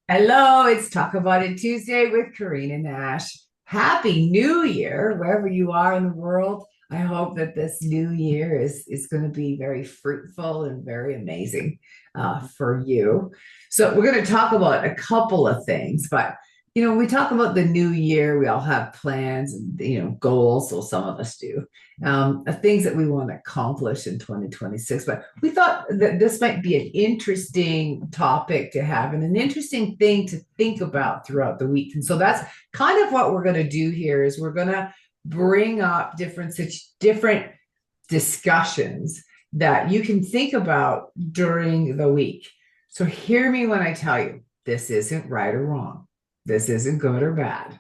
Hello, it's Talk About It Tuesday with Corinne and Ash. Happy New Year, wherever you are in the world. I hope that this new year is going to be very fruitful and very amazing for you. So we're going to talk about a couple of things, but when we talk about the new year, we all have plans and goals. So some of us do of things that we want to accomplish in 2026. But we thought that this might be an interesting topic to have and an interesting thing to think about throughout the week. And so that's kind of what we're going to do here is we're going to bring up different discussions that you can think about during the week. So hear me when I tell you this isn't right or wrong. This isn't good or bad.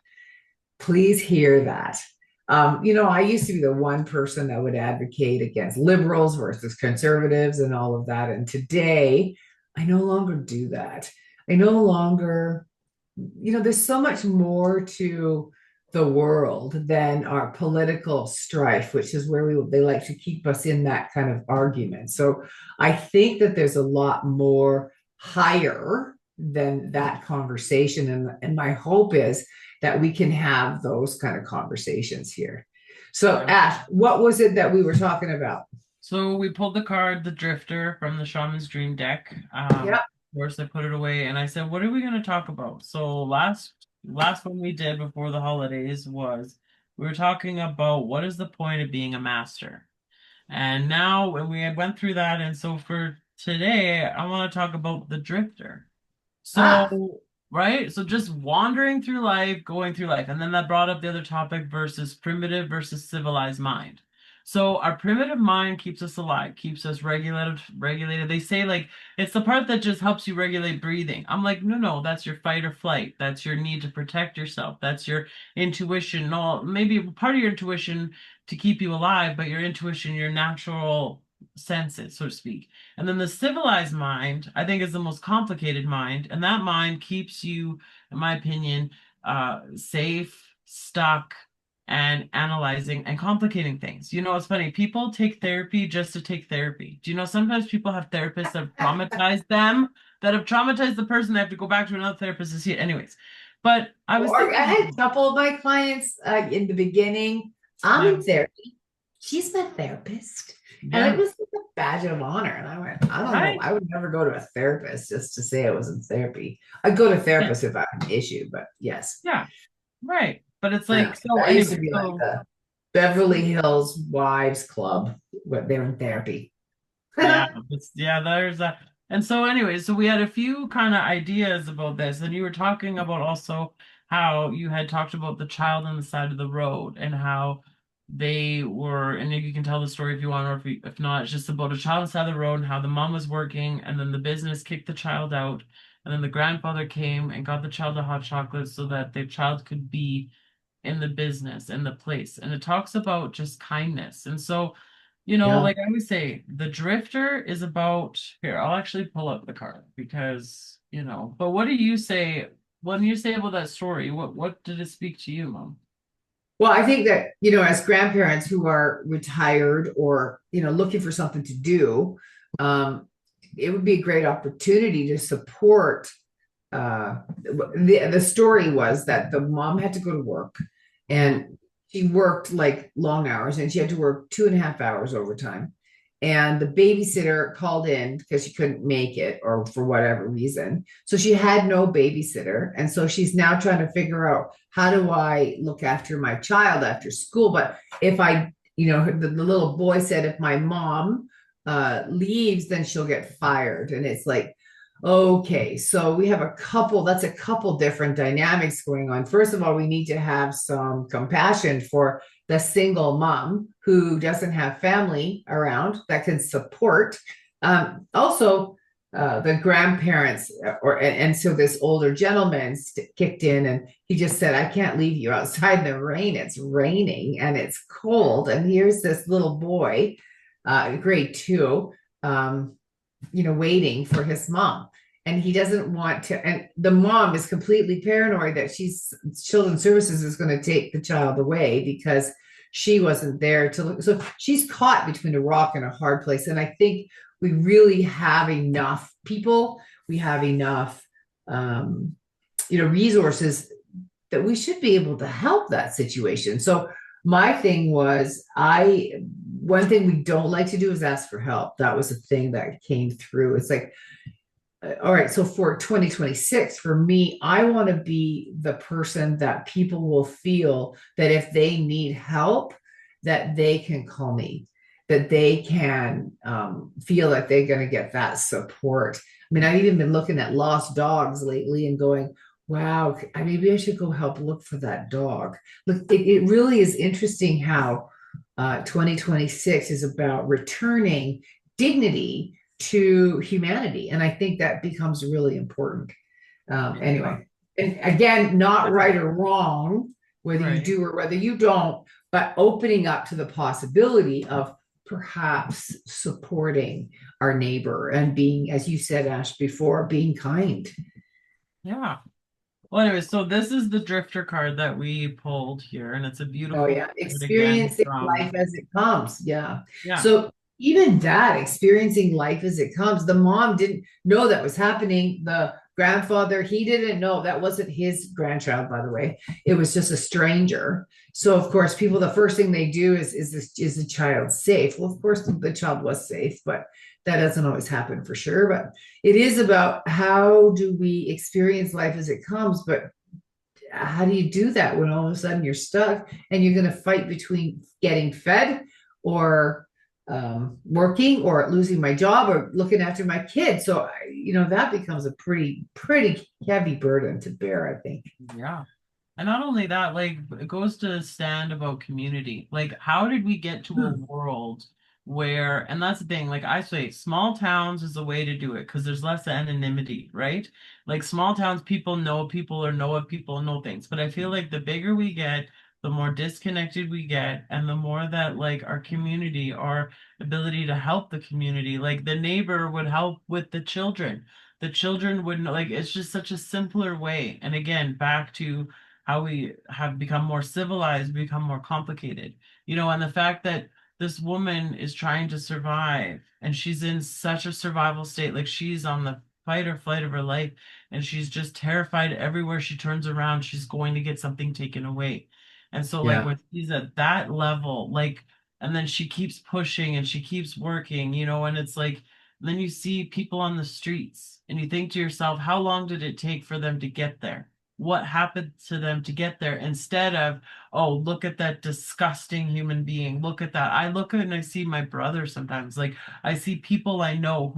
Please hear that. I used to be the one person that would advocate against liberals versus conservatives and all of that. And today, I no longer do that. I no longer, there's so much more to the world than our political strife, which is where they like to keep us in that kind of argument. So I think that there's a lot more higher than that conversation. And my hope is that we can have those kind of conversations here. So, Yeah. Ash, what was it that we were talking about? So we pulled the card, the Drifter, from the Shaman's Dream deck. Yep. Of course, I put it away, and I said, "What are we going to talk about?" So last one we did before the holidays was we were talking about what is the point of being a master, and now when we went through that, and so for today, I want to talk about the Drifter. Ah, So, right? So just wandering through life, going through life. And then that brought up the other topic versus primitive versus civilized mind. So our primitive mind keeps us alive, keeps us regulated. They say like it's the part that just helps you regulate breathing. I'm like, no, no, that's your fight or flight. That's your need to protect yourself. That's your intuition. No, maybe part of your intuition to keep you alive, but your intuition, your natural senses, so to speak. And then the civilized mind, I think, is the most complicated mind. And that mind keeps you, in my opinion, safe, stuck, and analyzing and complicating things. You know, it's funny. People take therapy just to take therapy. Do you know sometimes people have therapists that have traumatized them, that have traumatized the person, they have to go back to another therapist to see it. Anyways, but I was or I thinking, had a couple of my clients in the beginning. I'm yeah, in therapy. She's my therapist. And it yeah, was like a badge of honor. And I went, I don't know. right, I would never go to a therapist just to say I was in therapy. I'd go to a yeah, therapist if I had an issue, but yes. yeah, right. But it's like, so That used to anyway, be like so the Beverly Hills Wives Club, what they're in therapy. yeah, yeah, there's that. And so anyway, so we had a few kind of ideas about this, and you were talking about also how you had talked about the child on the side of the road and how they were, and you can tell the story if you want, or if not, it's just about a child on the side of the road and how the mom was working, and then the business kicked the child out, and then the grandfather came and got the child a hot chocolate so that the child could be in the business, in the place. And it talks about just kindness. And so, Yeah. like I always say, the drifter is about here, I'll actually pull up the card because, but what do you say when you say about that story? What did it speak to you, Mom? Well, I think that, as grandparents who are retired or, looking for something to do, um, it would be a great opportunity to support. The story was that the mom had to go to work and she worked like long hours and she had to work 2.5 hours overtime. And the babysitter called in because she couldn't make it or for whatever reason. So she had no babysitter. And so she's now trying to figure out how do I look after my child after school? But if I, the little boy said, if my mom leaves, then she'll get fired. And it's like, okay, so we have that's a couple different dynamics going on. First of all, we need to have some compassion for the single mom who doesn't have family around that can support. Also, the grandparents, and so this older gentleman kicked in and he just said, I can't leave you outside in the rain. It's raining and it's cold. And here's this little boy, grade two, waiting for his mom. And he doesn't want to, and the mom is completely paranoid that children's services is going to take the child away because she wasn't there to look. So she's caught between a rock and a hard place. And I think we really have enough people. We have enough um, resources, that we should be able to help that situation. So my thing was, one thing we don't like to do is ask for help. That was a thing that came through. It's like, all right, so for 2026, for me, I want to be the person that people will feel that if they need help, that they can call me, that they can feel that they're going to get that support. I mean, I've even been looking at lost dogs lately and going, wow, maybe I should go help look for that dog. Look, it really is interesting how 2026 is about returning dignity to humanity. And I think that becomes really important. Yeah. Anyway, and again, not right or wrong, whether you Right. do or whether you don't, but opening up to the possibility of perhaps supporting our neighbor and being, as you said, Ash, before, being kind. Yeah. Well, anyway, so this is the drifter card that we pulled here, and it's a Oh beautiful yeah, card again experiencing life from, as it comes. Yeah. yeah. So even that, experiencing life as it comes, the mom didn't know that was happening. The grandfather, he didn't know. That wasn't his grandchild, by the way. It was just a stranger. So of course, people, the first thing they do is the child safe? Well, of course the child was safe, but that doesn't always happen for sure. But it is about how do we experience life as it comes, but how do you do that when all of a sudden you're stuck and you're going to fight between getting fed or working or losing my job or looking after my kids? So that becomes a pretty heavy burden to bear, I think. Yeah. And not only that, like it goes to stand about community. Like, how did we get to a Hmm. world where, and that's the thing, like I say, small towns is the way to do it because there's less anonymity, right? Like small towns, people know people or know of people, know things. But I feel like the bigger we get, the more disconnected we get, and the more that like our community, our ability to help the community, like the neighbor would help with the children would know, like it's just such a simpler way. And again, back to how we have become more civilized, become more complicated. And the fact that this woman is trying to survive and she's in such a survival state, like she's on the fight or flight of her life, and she's just terrified everywhere she turns around, she's going to get something taken away. And so, like, Yeah. when she's at that level, like, and then she keeps pushing and she keeps working, and it's like, then you see people on the streets and you think to yourself, how long did it take for them to get there? What happened to them to get there instead of, oh, look at that disgusting human being. Look at that. I look at it and I see my brother sometimes. Like I see people I know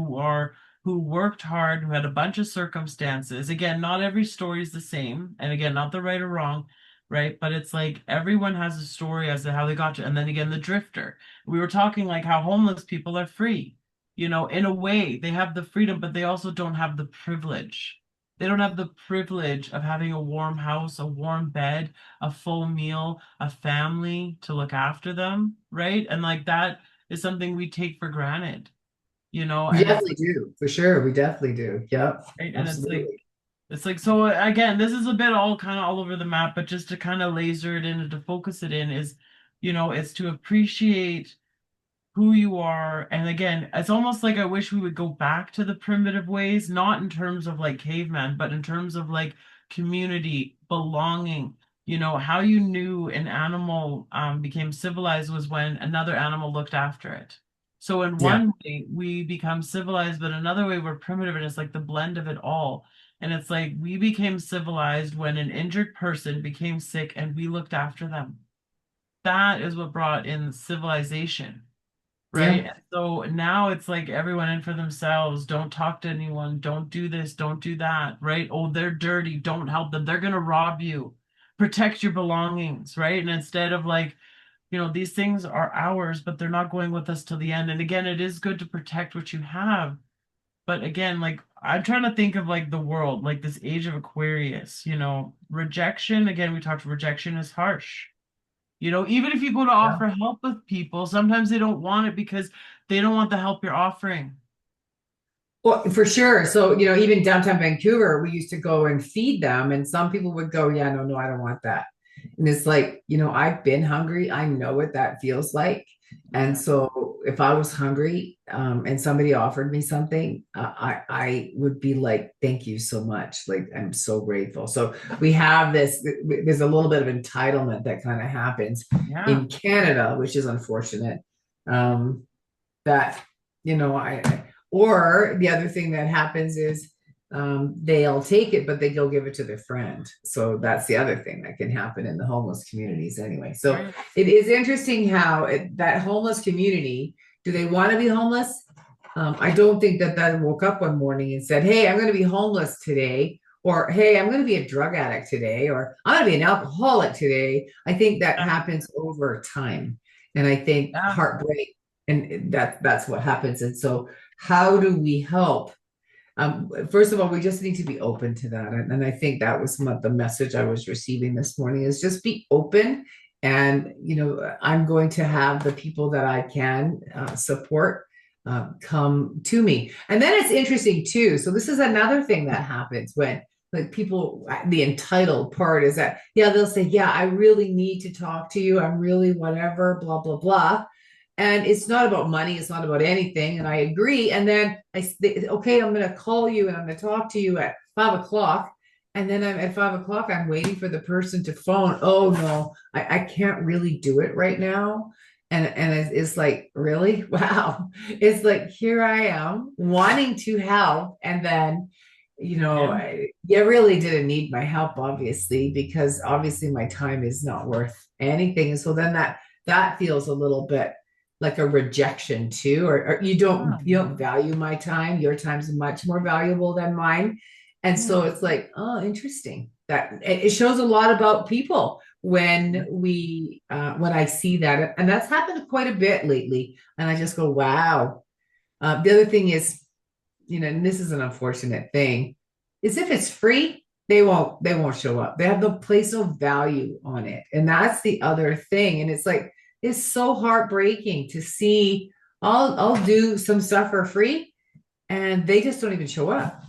who worked hard, who had a bunch of circumstances. Again, not every story is the same. And again, not the right or wrong, right? But it's like everyone has a story as to how they got to. And then again, the drifter. We were talking like how homeless people are free. In a way, they have the freedom, but they also don't have the privilege. They don't have the privilege of having a warm house, a warm bed, a full meal, a family to look after them, right? And like that is something we take for granted, We and it's definitely do, for sure. We definitely do. Yep. right, and Absolutely. it's like so again, this is a bit all kind of all over the map, but just to kind of laser it in and to focus it in is, it's to appreciate who you are. And again, it's almost like I wish we would go back to the primitive ways, not in terms of like caveman, but in terms of like community, belonging. How you knew an animal became civilized was when another animal looked after it. So in Yeah. one way, we become civilized, but another way we're primitive, and it's like the blend of it all. And it's like we became civilized when an injured person became sick and we looked after them. That is what brought in civilization, right? Yeah. And so now it's like everyone in for themselves. Don't talk to anyone. Don't do this. Don't do that, right? Oh, they're dirty. Don't help them. They're gonna rob you. Protect your belongings, right? And instead of like, these things are ours, but they're not going with us till the end. And again, it is good to protect what you have. But again, like I'm trying to think of like the world, like this age of Aquarius, rejection. Again, we talked rejection is harsh. Even if you go to Yeah. offer help with people, sometimes they don't want it because they don't want the help you're offering. Well, for sure. So, even downtown Vancouver, we used to go and feed them, and some people would go, yeah, no, no, I don't want that. And it's like, I've been hungry. I know what that feels like. And Yeah. so if I was hungry, and somebody offered me something, I would be like, thank you so much. Like, I'm so grateful. So we have this, there's a little bit of entitlement that kind of happens Yeah. in Canada, which is unfortunate. Um, that, or the other thing that happens is, they'll take it, but they go give it to their friend. So that's the other thing that can happen in the homeless communities anyway. So Right. it is interesting how that homeless community, do they want to be homeless? I don't think that woke up one morning and said, hey, I'm going to be homeless today, or hey, I'm going to be a drug addict today, or I'm going to be an alcoholic today. I think that Yeah. happens over time. And I think Yeah. heartbreak, and that's what happens. And so how do we help? First of all, we just need to be open to that. And I think that was the message I was receiving this morning, is just be open. And, I'm going to have the people that I can support come to me. And then it's interesting too. So this is another thing that happens when, like, people, the entitled part is that, yeah, they'll say, yeah, I really need to talk to you. I'm really whatever, blah, blah, blah. And it's not about money, it's not about anything, and I agree. And then okay, I'm going to call you and I'm going to talk to you at 5 o'clock, and then I'm at 5 o'clock, I'm waiting for the person to phone. Oh no, I can't really do it right now. And it's like, really? Wow. It's like, here I am wanting to help, and then, Yeah. you really didn't need my help, obviously, because obviously my time is not worth anything. And so then that feels a little bit like a rejection too, or you don't value my time. Your time's much more valuable than mine. And Yeah. so it's like, oh, interesting, that it shows a lot about people when I see that. And that's happened quite a bit lately, and I just go, wow. The other thing is, and this is an unfortunate thing, is if it's free, they won't show up. They'll place no value on it. And that's the other thing. And it's like, it's so heartbreaking to see. I'll do some stuff for free, and they just don't even show up.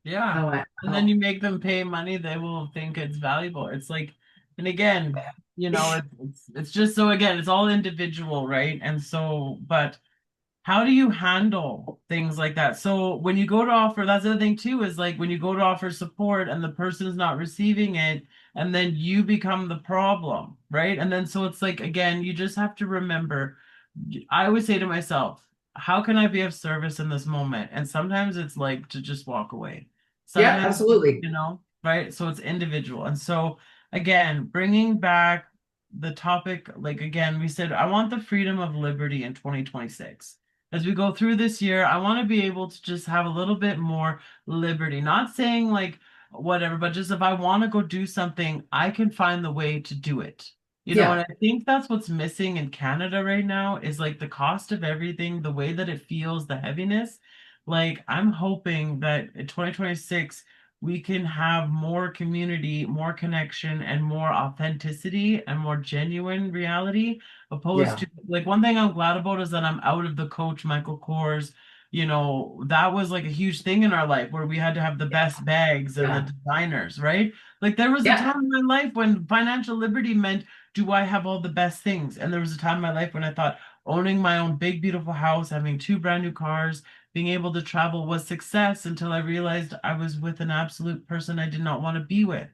Yeah. I went, And then oh, you make them pay money, they will think it's valuable. It's like, and again, it's just so again, it's all individual, right? And so, but how do you handle things like that? So when you go to offer, that's the other thing too, is like when you go to offer support and the person's not receiving it, and then you become the problem, right? And then so it's like, again, you just have to remember, I always say to myself, how can I be of service in this moment? And sometimes it's like to just walk away. yeah, Sometimes, absolutely. right? So it's individual. And so again, bringing back the topic, like again, we said, I want the freedom of liberty in 2026. As we go through this year, I want to be able to just have a little bit more liberty. Not saying like whatever, but just if I want to go do something, I can find the way to do it. And Yeah, I think that's what's missing in Canada right now is like the cost of everything, the way that it feels, the heaviness. Like I'm hoping that in 2026 we can have more community, more connection, and more authenticity and more genuine reality opposed yeah, to like one thing I'm glad about is that I'm out of the Coach Michael Kors. That was like a huge thing in our life where we had to have the best bags and the yeah, designers, right? Like there was a yeah, time in my life when financial liberty meant, do I have all the best things? And there was a time in my life when I thought owning my own big, beautiful house, having two brand new cars, being able to travel was success until I realized I was with an absolute person I did not want to be with.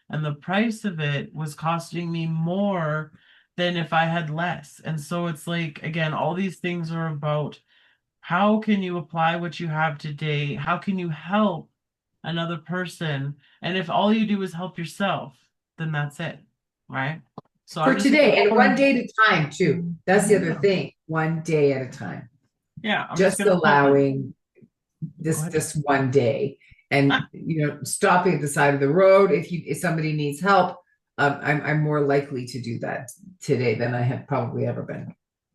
And the price of it was costing me more than if I had less. And so it's like, again, all these things are about how can you apply what you have today? How can you help another person? And if all you do is help yourself, then that's it, right? So for I'm just today, and one gonna, day at a time too. That's the other yeah, thing. One day at a time. yeah, I'm just Just gonna put my, allowing go this ahead. this one day, and stopping at the side of the road if somebody needs help. I'm more likely to do that today than I have probably ever been.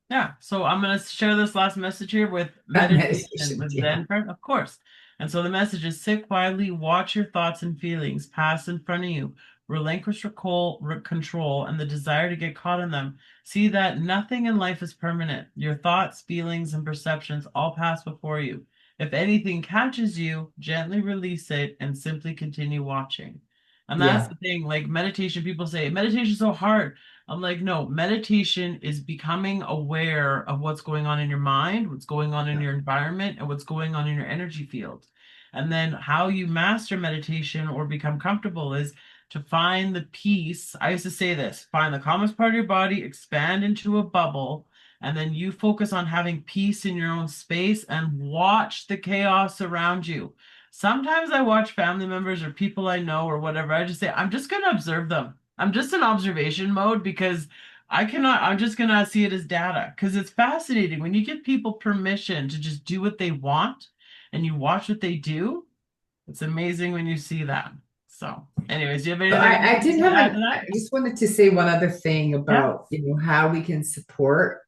Yeah, so I'm going to share this last message here with meditation, Meditation, with yeah, Zen, of course. And so the message is sit quietly, watch your thoughts and feelings pass in front of you, relinquish control and the desire to get caught in them. See that nothing in life is permanent. Your thoughts, feelings, and perceptions all pass before you. If anything catches you, gently release it and simply continue watching. And that's Yeah. the thing, like meditation, people say meditation is so hard. I'm like, no, meditation is becoming aware of what's going on in your mind, what's going on in Yeah. your environment, and what's going on in your energy field. And then how you master meditation or become comfortable is to find the peace. I used to say this, find the calmest part of your body, expand into a bubble, and then you focus on having peace in your own space and watch the chaos around you. Sometimes I watch family members or people I know or whatever. I just say, I'm just going to observe them. I'm just in observation mode because I'm just going to see it as data because it's fascinating when you give people permission to just do what they want and you watch what they do. It's amazing when you see that. So, anyways, do you have So anything I did to have add to I that? just wanted to say one other thing Yeah. about, how we can support.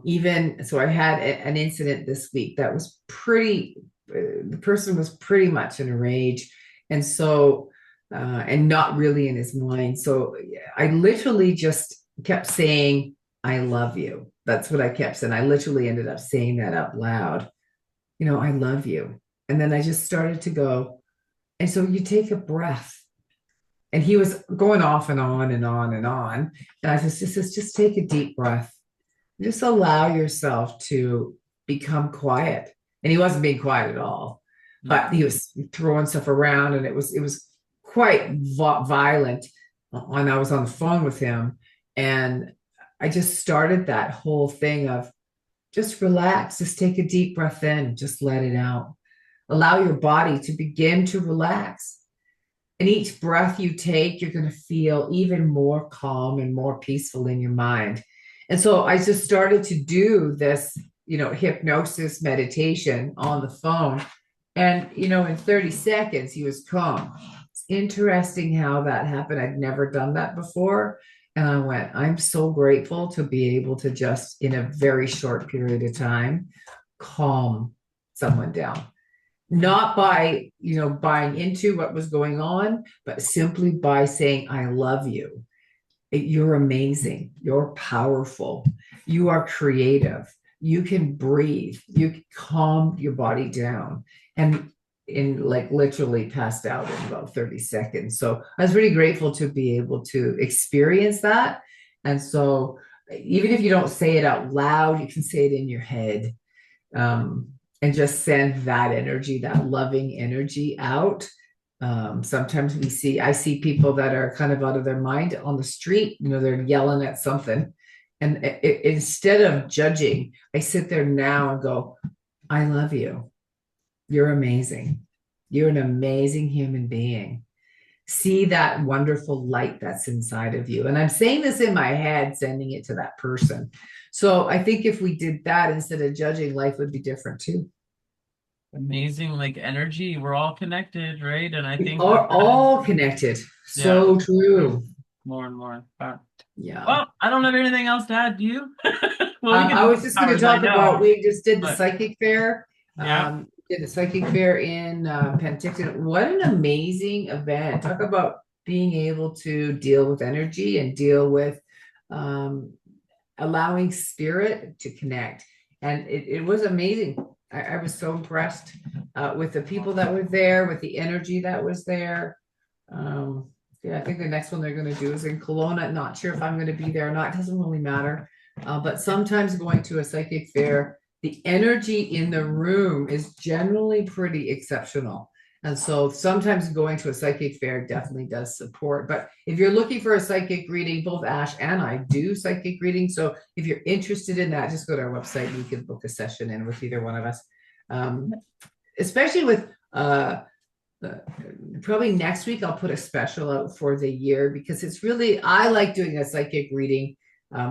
Even so, I had an incident this week that was the person was pretty much in a rage. And so, and not really in his mind. So I literally just kept saying, I love you. That's what I kept saying. I literally ended up saying that out loud, I love you. And then I just started to go, and so you take a breath, and he was going off and on and on and on. And I just take a deep breath. Just allow yourself to become quiet. And he wasn't being quiet at all, but Yeah. he was throwing stuff around, and it was quite violent. And I was on the phone with him, and I just started that whole thing of just relax, just take a deep breath in, just let it out. Allow your body to begin to relax. And each breath you take, you're going to feel even more calm and more peaceful in your mind. And so I just started to do this, hypnosis meditation on the phone. And, in 30 seconds, he was calm. It's interesting how that happened. I'd never done that before. And I went, I'm so grateful to be able to just, in a very short period of time, calm someone down, not by buying into what was going on, but simply by saying I love you. You're amazing, you're powerful, you are creative, you can breathe, you can calm your body down. And in like literally passed out in about 30 seconds. So I was really grateful to be able to experience that. And so even if you don't say it out loud, you can say it in your head, um, and just send that energy, that loving energy out. Sometimes I see people that are kind of out of their mind on the street, they're yelling at something. And instead of judging, I sit there now and go, I love you. You're amazing. You're an amazing human being. See that wonderful light that's inside of you. And I'm saying this in my head, sending it to that person. So I think if we did that instead of judging, life would be different too. Amazing, like energy. We're all connected, right? And I We think are that that is, all connected. yeah, So true. more and more. But, Yeah. well, I don't have anything else to add. Do you? Well, we could I do was just going to hours, I talk about, know, we just did the but psychic fair. yeah, Did the psychic fair in Penticton. What an amazing event. Talk about being able to deal with energy and deal with um, allowing spirit to connect. And it was amazing. I was so impressed with the people that were there, with the energy that was there. Um, yeah, I think the next one they're going to do is in Kelowna. Not sure if I'm going to be there or not. It doesn't really matter. But sometimes going to a psychic fair, the energy in the room is generally pretty exceptional. And so sometimes going to a psychic fair definitely does support. But if you're looking for a psychic reading, both Ash and I do psychic reading. So if you're interested in that, just go to our website and you can book a session in with either one of us. Um, Especially with uh, probably next week, I'll put a special out for the year because I like doing a psychic reading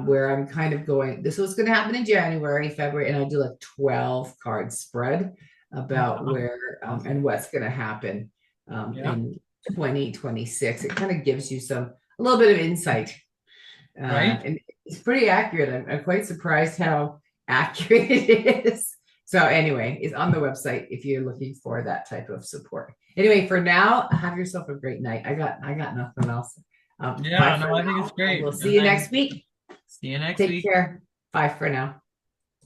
where I'm kind of going, this was going to happen in January, February, and I do like 12 card spread about where and what's going to happen yeah, in 2026. It kind of gives you a little bit of insight. right. And it's pretty accurate. I'm quite surprised how accurate it is. So anyway, it's on the website if you're looking for that type of support. Anyway, for now, have yourself a great night. I got nothing else. Bye Yeah, for no, I think it's now, and great. we'll see And you then next week. see you next Take week. care. Bye for now.